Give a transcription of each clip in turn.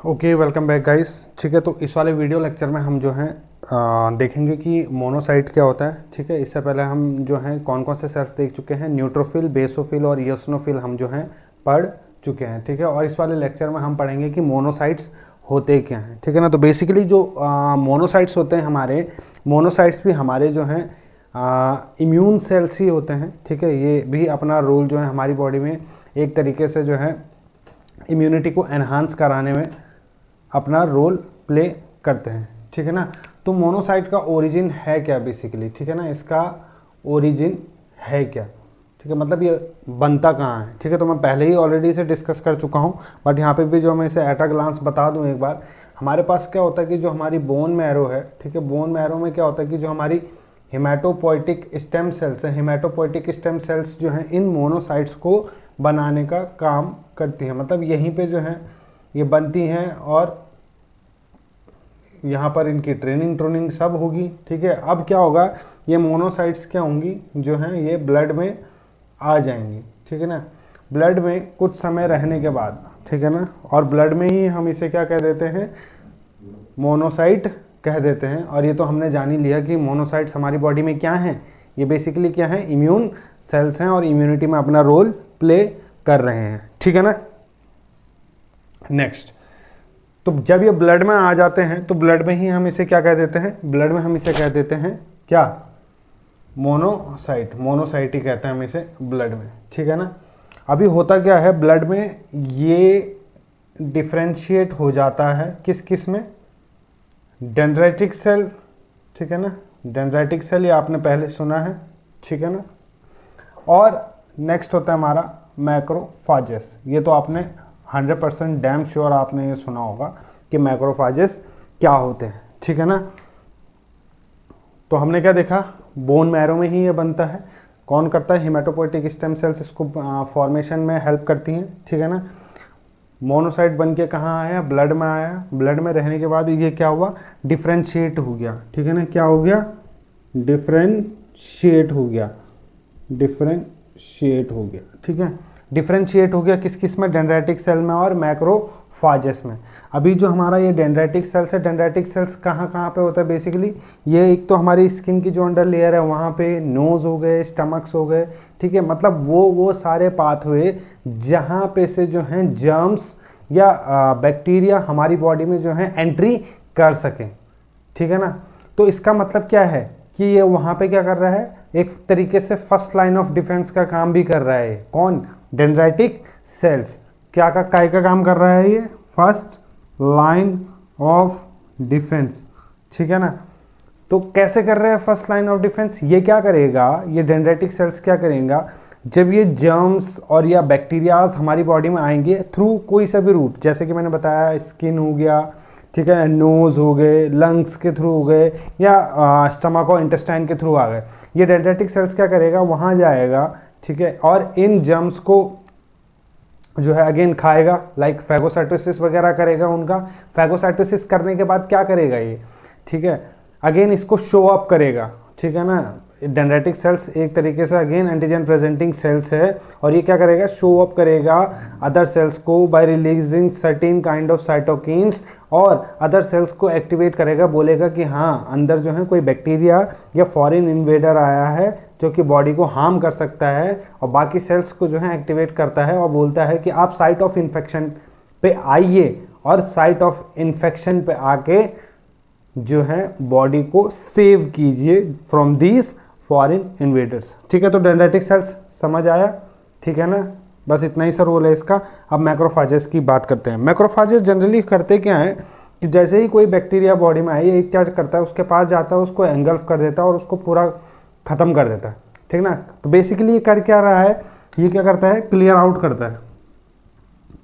Okay, welcome back guys. ठीक है, तो इस वाले वीडियो लेक्चर में हम जो हैं देखेंगे कि मोनोसाइट क्या होता है। ठीक है, इससे पहले हम जो हैं कौन कौन से सेल्स देख चुके हैं। न्यूट्रोफिल, बेसोफिल और इयोसिनोफिल हम जो हैं पढ़ चुके हैं। ठीक है, और इस वाले लेक्चर में हम पढ़ेंगे कि मोनोसाइट्स होते क्या हैं। ठीक है ना, तो बेसिकली जो मोनोसाइट्स होते हैं हमारे, मोनोसाइट्स भी हमारे जो हैं इम्यून सेल्स ही होते हैं। ठीक है, ये भी अपना रोल जो है हमारी बॉडी में एक तरीके से जो है इम्यूनिटी को एनहांस कराने में अपना रोल प्ले करते हैं। ठीक है ना, तो मोनोसाइट का ओरिजिन है क्या बेसिकली। ठीक है ना, इसका ओरिजिन है क्या। ठीक है, मतलब ये बनता कहाँ है। ठीक है, तो मैं पहले ही ऑलरेडी इसे डिस्कस कर चुका हूँ, बट यहाँ पे भी जो मैं इसे एट अ ग्लांस बता दूँ एक बार। हमारे पास क्या होता है कि जो हमारी बोन मैरो है, ठीक है, बोन मैरो में क्या होता है कि जो हमारी हिमेटोपोइटिक स्टेम सेल्स हैं, हिमेटोपोइटिक स्टेम सेल्स जो हैं इन मोनोसाइट्स को बनाने का काम करती हैं। मतलब यहीं पे जो है ये बनती हैं और यहाँ पर इनकी ट्रेनिंग सब होगी। ठीक है, अब क्या होगा, ये मोनोसाइट्स क्या होंगी जो हैं ये ब्लड में आ जाएंगी। ठीक है ना, ब्लड में कुछ समय रहने के बाद, ठीक है ना, और ब्लड में ही हम इसे क्या कह देते हैं, मोनोसाइट कह देते हैं। और ये तो हमने जान ही लिया कि मोनोसाइट्स हमारी बॉडी में क्या हैं, ये बेसिकली क्या है, इम्यून सेल्स हैं और इम्यूनिटी में अपना रोल प्ले कर रहे हैं। ठीक है ना, नेक्स्ट, तो जब ये ब्लड में आ जाते हैं तो ब्लड में ही हम इसे क्या कह देते हैं, ब्लड में हम इसे कह देते हैं क्या, मोनोसाइट। मोनोसाइट ही कहते हैं हम इसे ब्लड में। ठीक है ना, अभी होता क्या है ब्लड में, ये डिफ्रेंशिएट हो जाता है किस किस में, डेंड्राइटिक सेल। ठीक है ना, डेंड्राइटिक सेल ये आपने पहले सुना है। ठीक है ना, और नेक्स्ट होता है हमारा मैक्रोफाजेस। ये तो आपने 100% डैम श्योर आपने ये सुना होगा कि मैक्रोफाजेस क्या होते हैं। ठीक है ना, तो हमने क्या देखा, बोन मैरो में ही ये बनता है। कौन करता है, हिमेटोपोइटिक स्टेम सेल्स इसको फॉर्मेशन में हेल्प करती हैं। ठीक है ना, मोनोसाइट बन के कहाँ आया, ब्लड में आया। ब्लड में रहने के बाद ये क्या हुआ, डिफ्रेंशिएट हो गया। ठीक है ना, क्या हो गया, डिफ्रेंशिएट हो गया, डिफ्रेंशिएट हो गया। ठीक है, डिफ्रेंशिएट हो गया किस किस में, डेंड्राइटिक सेल में और मैक्रोफाजेस में। अभी जो हमारा ये डेंड्राइटिक सेल्स है, डेंड्राइटिक सेल्स कहाँ कहाँ पे होता है बेसिकली, ये एक तो हमारी स्किन की जो अंडर लेयर है वहाँ पे, नोज हो गए, स्टमक्स हो गए। ठीक है, मतलब वो सारे पाथवे जहाँ पे से जो हैं जर्म्स या बैक्टीरिया हमारी बॉडी में जो है एंट्री कर सकें। ठीक है ना, तो इसका मतलब क्या है कि ये वहाँ पे क्या कर रहा है, एक तरीके से फर्स्ट लाइन ऑफ डिफेंस का काम भी कर रहा है। कौन, डेंड्राइटिक सेल्स क्या का काम कर रहा है, ये फर्स्ट लाइन ऑफ डिफेंस। ठीक है ना, तो कैसे कर रहे हैं फर्स्ट लाइन ऑफ डिफेंस, ये क्या करेगा, ये डेंड्राइटिक सेल्स क्या करेगा, जब ये जर्म्स और या बैक्टीरियाज हमारी बॉडी में आएंगे थ्रू कोई सा भी रूट, जैसे कि मैंने बताया स्किन हो गया, ठीक है, नोज हो गए, लंग्स के थ्रू हो गए, या स्टमक और इंटेस्टाइन के थ्रू आ गए, ये डेंड्राइटिक सेल्स क्या करेगा, वहाँ जाएगा। ठीक है, और इन जर्म्स को जो है अगेन खाएगा, लाइक फैगोसाइटोसिस वगैरह करेगा उनका। फैगोसाइटोसिस करने के बाद क्या करेगा ये, ठीक है, अगेन इसको शो अप करेगा। ठीक है ना, डेंड्राइटिक सेल्स एक तरीके से अगेन एंटीजन प्रेजेंटिंग सेल्स है, और ये क्या करेगा, शो अप करेगा अदर सेल्स को bye releasing certain kind of cytokines, और अदर सेल्स को एक्टिवेट करेगा, बोलेगा कि हाँ अंदर जो है कोई बैक्टीरिया या फॉरेन इन्वेडर आया है जो कि बॉडी को हार्म कर सकता है, और बाकी सेल्स को जो है एक्टिवेट करता है और बोलता है कि आप साइट ऑफ इन्फेक्शन पे आइए, और साइट ऑफ इन्फेक्शन पे आके जो है बॉडी को सेव कीजिए फ्रॉम दीज फॉरेन इन्वेडर्स। ठीक है, तो डेंड्राइटिक सेल्स समझ आया। ठीक है ना, बस इतना ही सा रोल है इसका। अब मैक्रोफाजेस की बात करते हैं। मैक्रोफाजेस जनरली करते क्या है कि जैसे ही कोई बैक्टीरिया बॉडी में आए, ये क्या करता है, उसके पास जाता है, उसको एंगल्फ कर देता है और उसको पूरा खत्म कर देता है। ठीक ना, तो बेसिकली ये कर क्या रहा है, ये क्या करता है, क्लियर आउट करता है।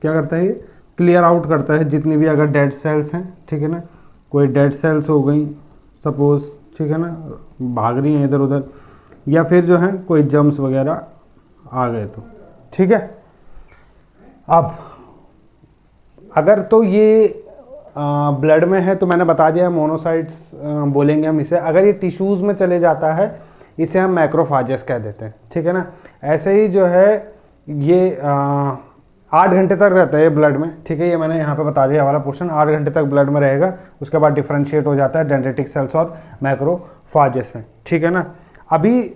क्या करता है, ये क्लियर आउट करता है जितनी भी अगर डेड सेल्स हैं। ठीक है ना, कोई डेड सेल्स हो गई सपोज, ठीक है ना, भाग रही हैं इधर उधर, या फिर जो है कोई जर्म्स वगैरह आ गए तो। ठीक है, अब अगर तो ये ब्लड में है तो मैंने बता दिया मोनोसाइट्स बोलेंगे हम इसे। अगर ये टिश्यूज़ में चले जाता है इसे हम मैक्रोफाजेस कह देते हैं। ठीक है ना, ऐसे ही जो है ये 8 घंटे तक रहता है ये ब्लड में, ठीक है, ये मैंने यहाँ पे बता दिया वाला पोर्शन 8 घंटे तक ब्लड में रहेगा, उसके बाद डिफ्रेंशिएट हो जाता है डेंड्रिटिक सेल्स और मैक्रोफाजेस में, ठीक है ना। अभी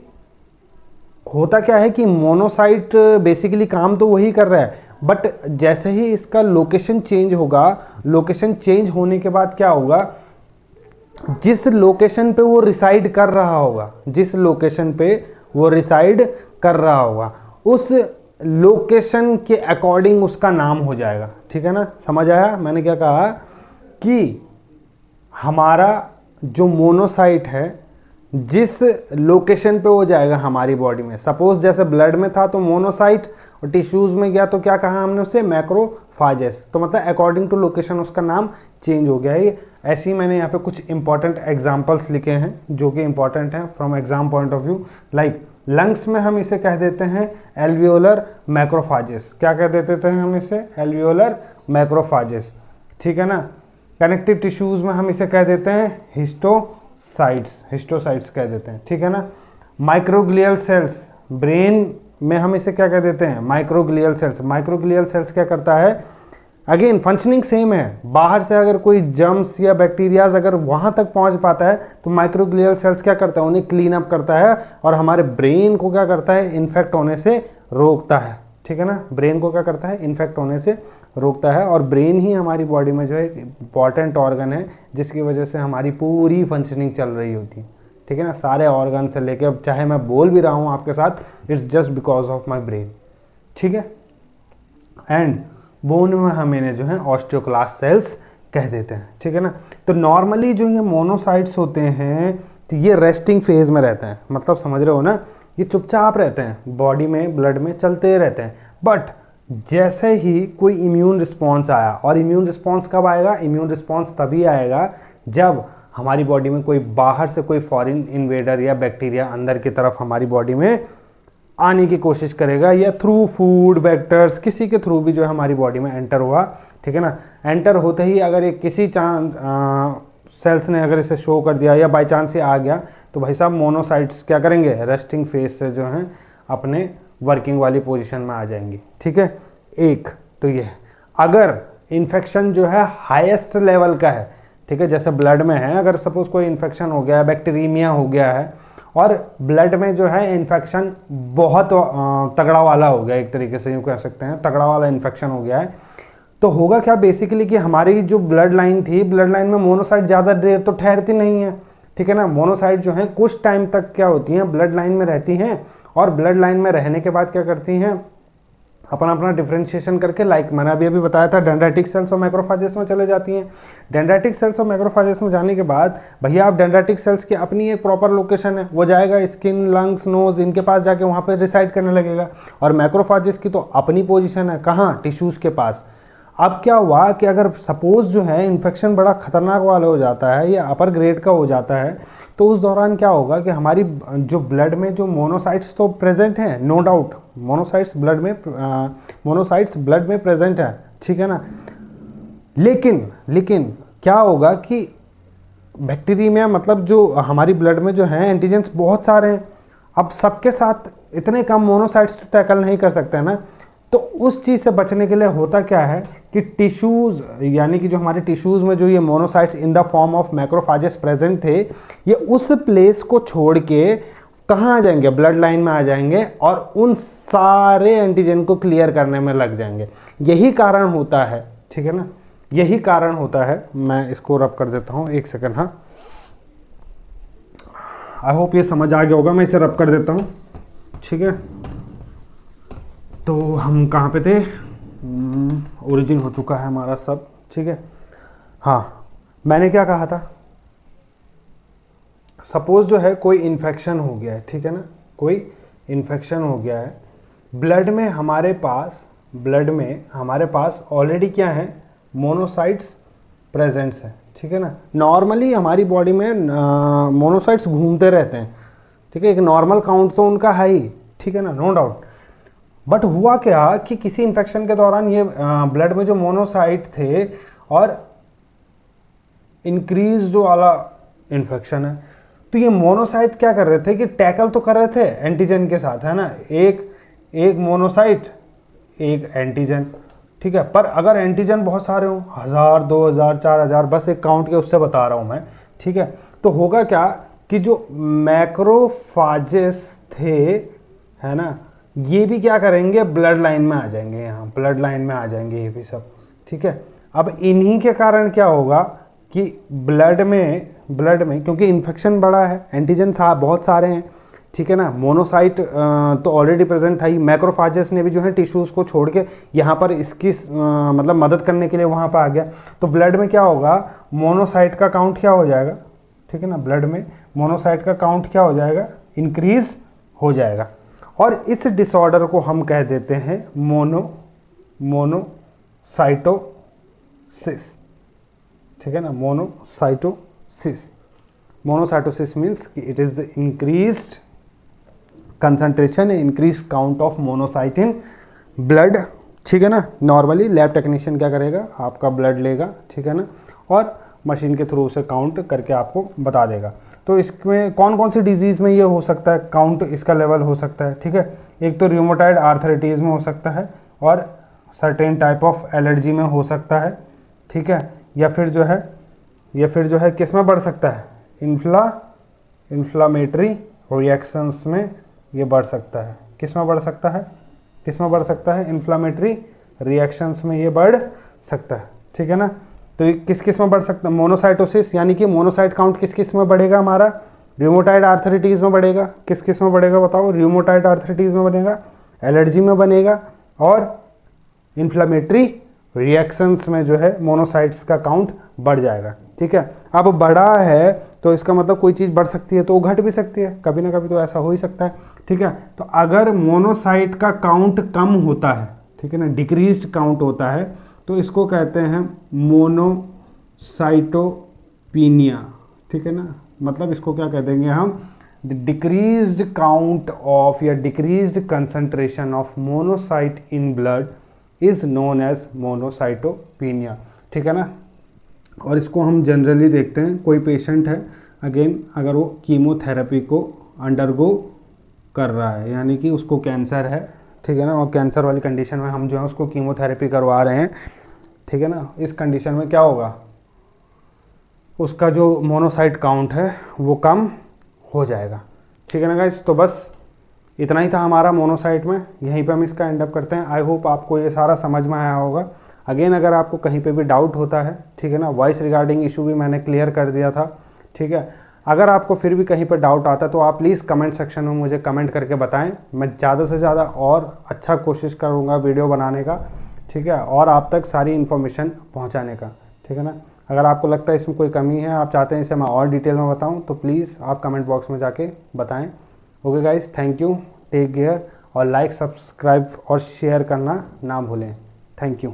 होता क्या है कि मोनोसाइट बेसिकली काम तो वही कर रहा है, बट जैसे ही इसका लोकेशन चेंज होगा, लोकेशन चेंज होने के बाद क्या होगा, जिस लोकेशन पे वो रिसाइड कर रहा होगा, जिस लोकेशन पे वो रिसाइड कर रहा होगा उस लोकेशन के अकॉर्डिंग उसका नाम हो जाएगा, ठीक है ना। समझ आया मैंने क्या कहा कि हमारा जो मोनोसाइट है जिस लोकेशन पे हो जाएगा हमारी बॉडी में, सपोज जैसे ब्लड में था तो मोनोसाइट, और टिश्यूज में गया तो क्या कहा हमने उसे, मैक्रोफाजेस, तो मतलब अकॉर्डिंग टू लोकेशन उसका नाम चेंज हो गया है। ऐसे ही मैंने यहाँ पे कुछ इंपॉर्टेंट एग्जांपल्स लिखे हैं जो कि इंपॉर्टेंट हैं from exam point of view. Like lungs में हम इसे कह देते हैं एल्वियोलर मैक्रोफाजेस, क्या कह देते थे हम इसे, एल्वियोलर मैक्रोफाजेस, ठीक है ना। कनेक्टिव टिश्यूज में हम इसे कह देते हैं हिस्टोसाइट्स, हिस्टोसाइट्स कह देते हैं, ठीक है ना। माइक्रोग्लियल सेल्स, ब्रेन में हम इसे क्या कह देते हैं, माइक्रोग्लियल सेल्स। माइक्रोग्लियल सेल्स क्या करता है, अगेन फंक्शनिंग सेम है, बाहर से अगर कोई जर्म्स या बैक्टीरियाज अगर वहां तक पहुंच पाता है तो माइक्रोग्लियल सेल्स क्या करता है, उन्हें क्लीन अप करता है और हमारे ब्रेन को क्या करता है, इन्फेक्ट होने से रोकता है, ठीक है ना। ब्रेन को क्या करता है, इन्फेक्ट होने से रोकता है, और ब्रेन ही हमारी बॉडी में जो है एक इंपॉर्टेंट ऑर्गन है जिसकी वजह से हमारी पूरी फंक्शनिंग चल रही होती है, ठीक है ना। सारे ऑर्गन से लेके, अब चाहे मैं बोल भी रहा हूँ आपके साथ, it's just because of my brain, ठीक है। एंड बोन में हम इन्हें जो है ऑस्टियोक्लास्ट सेल्स कह देते हैं, ठीक है ना। तो नॉर्मली जो ये मोनोसाइट्स होते हैं तो ये रेस्टिंग फेज में रहते हैं, मतलब समझ रहे हो ना, ये चुपचाप रहते हैं, बॉडी में ब्लड में चलते रहते हैं। बट जैसे ही कोई इम्यून रिस्पॉन्स आया, और इम्यून रिस्पॉन्स कब आएगा, इम्यून रिस्पॉन्स तभी आएगा जब हमारी बॉडी में कोई बाहर से कोई फॉरेन इन्वेडर या बैक्टीरिया अंदर की तरफ हमारी बॉडी में आने की कोशिश करेगा, या थ्रू फूड वेक्टर्स किसी के थ्रू भी जो है हमारी बॉडी में एंटर हुआ, ठीक है ना। एंटर होते ही अगर एक किसी सेल्स ने अगर इसे शो कर दिया या बाई चांस से आ गया तो भाई साहब मोनोसाइट्स क्या करेंगे, रेस्टिंग फेज से जो है अपने वर्किंग वाली पोजीशन में आ जाएंगी, ठीक है। एक तो ये अगर इन्फेक्शन जो है हाईएस्ट लेवल का है, ठीक है, जैसे ब्लड में है, अगर सपोज कोई इन्फेक्शन हो गया है, बैक्टीरिया हो गया है और ब्लड में जो है इन्फेक्शन बहुत तगड़ा वाला हो गया, एक तरीके से यूँ कह सकते हैं तगड़ा वाला इन्फेक्शन हो गया है, तो होगा क्या बेसिकली कि हमारी जो ब्लड लाइन थी, ब्लड लाइन में मोनोसाइट ज़्यादा देर तो ठहरती नहीं है, ठीक है ना। मोनोसाइट जो है कुछ टाइम तक क्या होती हैं, ब्लड लाइन में रहती हैं, और ब्लड लाइन में रहने के बाद क्या करती हैं, अपना अपना डिफ्रेंशिएशन करके, लाइक मैंने अभी बताया था, डेंड्राइटिक सेल्स और मैक्रोफाजेस में चले जाती हैं। डेंड्राइटिक सेल्स और मैक्रोफाजेस में जाने के बाद भैया आप डेंड्राइटिक सेल्स की अपनी एक प्रॉपर लोकेशन है, वो जाएगा स्किन, लंग्स, नोज, इनके पास जाके वहाँ पर रिसाइड करने लगेगा, और मैक्रोफाजेस की तो अपनी पोजिशन है, कहाँ, टिश्यूज़ के पास। अब क्या हुआ कि अगर सपोज जो है इन्फेक्शन बड़ा खतरनाक वाला हो जाता है या अपर ग्रेड का हो जाता है, तो उस दौरान क्या होगा कि हमारी जो ब्लड में जो मोनोसाइट्स तो प्रेजेंट हैं, नो डाउट मोनोसाइट्स ब्लड में प्रेजेंट है, ठीक है ना। लेकिन क्या होगा कि बैक्टीरिया मतलब जो हमारी ब्लड में जो है एंटीजेंस बहुत सारे हैं, अब सबके साथ इतने कम मोनोसाइट्स तो टैकल नहीं कर सकते हैं ना। तो उस चीज़ से बचने के लिए होता क्या है कि टिश्यूज़, यानी कि जो हमारे टिश्यूज़ में जो ये monocytes in the form of macrophages present थे, ये उस प्लेस को छोड़ के कहाँ आ जाएंगे, ब्लड लाइन में आ जाएंगे और उन सारे एंटीजन को क्लियर करने में लग जाएंगे। यही कारण होता है, ठीक है ना, यही कारण होता है। मैं इसको रब कर देता हूँ, एक सेकंड, हाँ, आई होप ये समझ आ गया होगा, मैं इसे रब कर देता हूँ, ठीक है। तो हम कहाँ पे थे, ओरिजिन हो चुका है हमारा सब, ठीक है। हाँ, मैंने क्या कहा था, सपोज जो है कोई इन्फेक्शन हो गया है, ठीक है ना, कोई इन्फेक्शन हो गया है, ब्लड में हमारे पास ऑलरेडी क्या है, मोनोसाइट्स प्रेजेंट्स है, ठीक है ना। नॉर्मली हमारी बॉडी में मोनोसाइट्स घूमते रहते हैं, ठीक है, एक नॉर्मल काउंट तो उनका है ही, ठीक है ना, नो डाउट। बट हुआ क्या कि किसी इन्फेक्शन के दौरान ये ब्लड में जो मोनोसाइट थे और इंक्रीज जो वाला इन्फेक्शन है, तो ये मोनोसाइट क्या कर रहे थे कि टैकल तो कर रहे थे एंटीजन के साथ, है ना, एक मोनोसाइट एक एंटीजन, ठीक है। पर अगर एंटीजन बहुत सारे हों, 1000, 2000, 4000, बस एक काउंट के उससे बता रहा हूँ मैं, ठीक है। तो होगा क्या कि जो मैक्रोफाजेस थे, है ना, ये भी क्या करेंगे, ब्लड लाइन में आ जाएंगे, यहाँ ब्लड लाइन में आ जाएंगे ये भी सब, ठीक है। अब इन्हीं के कारण क्या होगा कि ब्लड में क्योंकि इन्फेक्शन बड़ा है, एंटीजन बहुत सारे हैं, ठीक है ना। मोनोसाइट तो ऑलरेडी प्रेजेंट था ही, मैक्रोफाजेस ने भी जो है टिश्यूज़ को छोड़ के यहाँ पर इसकी मतलब मदद करने के लिए वहाँ पर आ गया। तो ब्लड में क्या होगा, मोनोसाइट का काउंट क्या हो जाएगा, ठीक है ना, ब्लड में मोनोसाइट का काउंट क्या हो जाएगा, इंक्रीज हो जाएगा। और इस डिसऑर्डर को हम कह देते हैं मोनोसाइटोसिस, ठीक है ना, मोनोसाइटोसिस मीन्स कि it is the increased concentration, increase count of monocyte in blood, ठीक है ना। नॉर्मली लैब टेक्नीशियन क्या करेगा, आपका ब्लड लेगा, ठीक है ना, और मशीन के थ्रू से काउंट करके आपको बता देगा। तो इसमें कौन कौन सी डिजीज़ में ये हो सकता है, काउंट इसका लेवल हो सकता है, ठीक है। एक तो रियोमेटॉइड आर्थराइटिस में हो सकता है, और सर्टेन टाइप ऑफ एलर्जी में हो सकता है, ठीक है। या फिर जो है किस में बढ़ सकता है, इन्फ्लामेटरी रिएक्शंस में ये बढ़ सकता है। किस में बढ़ सकता है, इन्फ्लामेटरी रिएक्शंस में ये बढ़ सकता है, ठीक है ना। तो ये किस में बढ़ सकता है, मोनोसाइटोसिस, यानी कि मोनोसाइट काउंट किस में बढ़ेगा हमारा, रियोमेटॉइड आर्थराइटिस में बढ़ेगा। किस में बढ़ेगा बताओ, रियोमेटॉइड आर्थराइटिस में बनेगा, एलर्जी में बनेगा, और इन्फ्लामेटरी रिएक्शंस में जो है मोनोसाइट्स का काउंट बढ़ जाएगा, ठीक है। अब बढ़ा है तो इसका मतलब कोई चीज़ बढ़ सकती है तो वो घट भी सकती है, कभी ना कभी तो ऐसा हो ही सकता है, ठीक है। तो अगर मोनोसाइट का काउंट कम होता है, ठीक है ना, डिक्रीज्ड काउंट होता है, तो इसको कहते हैं मोनोसाइटोपिनिया, ठीक है ना। मतलब इसको क्या कह देंगे हम, डिक्रीज्ड काउंट ऑफ या decreased concentration of monocyte in blood is known as monocytopenia, ठीक है ना। और इसको हम जनरली देखते हैं, कोई पेशेंट है, अगेन अगर वो कीमोथेरेपी को अंडरगो कर रहा है, यानी कि उसको कैंसर है, ठीक है ना, और कैंसर वाली कंडीशन में हम जो है उसको कीमोथेरेपी करवा रहे हैं, ठीक है ना। इस कंडीशन में क्या होगा, उसका जो मोनोसाइट काउंट है वो कम हो जाएगा, ठीक है ना गाइस। तो बस इतना ही था हमारा मोनोसाइट में, यहीं पे हम इसका एंड अप करते हैं। आई होप आपको ये सारा समझ में आया होगा। अगेन अगर आपको कहीं पे भी डाउट होता है, ठीक है ना, वॉइस रिगार्डिंग इशू भी मैंने क्लियर कर दिया था, ठीक है। अगर आपको फिर भी कहीं पर डाउट आता है तो आप प्लीज़ कमेंट सेक्शन में मुझे कमेंट करके बताएं, मैं ज़्यादा से ज़्यादा और अच्छा कोशिश करूँगा वीडियो बनाने का, ठीक है, और आप तक सारी इन्फॉर्मेशन पहुँचाने का, ठीक है ना। अगर आपको लगता है इसमें कोई कमी है, आप चाहते हैं इसे मैं और डिटेल में बताऊँ, तो प्लीज़ आप कमेंट बॉक्स में जाके बताएँ। Okay guys, thank you, take care, और लाइक, सब्सक्राइब और शेयर करना ना भूलें। Thank you.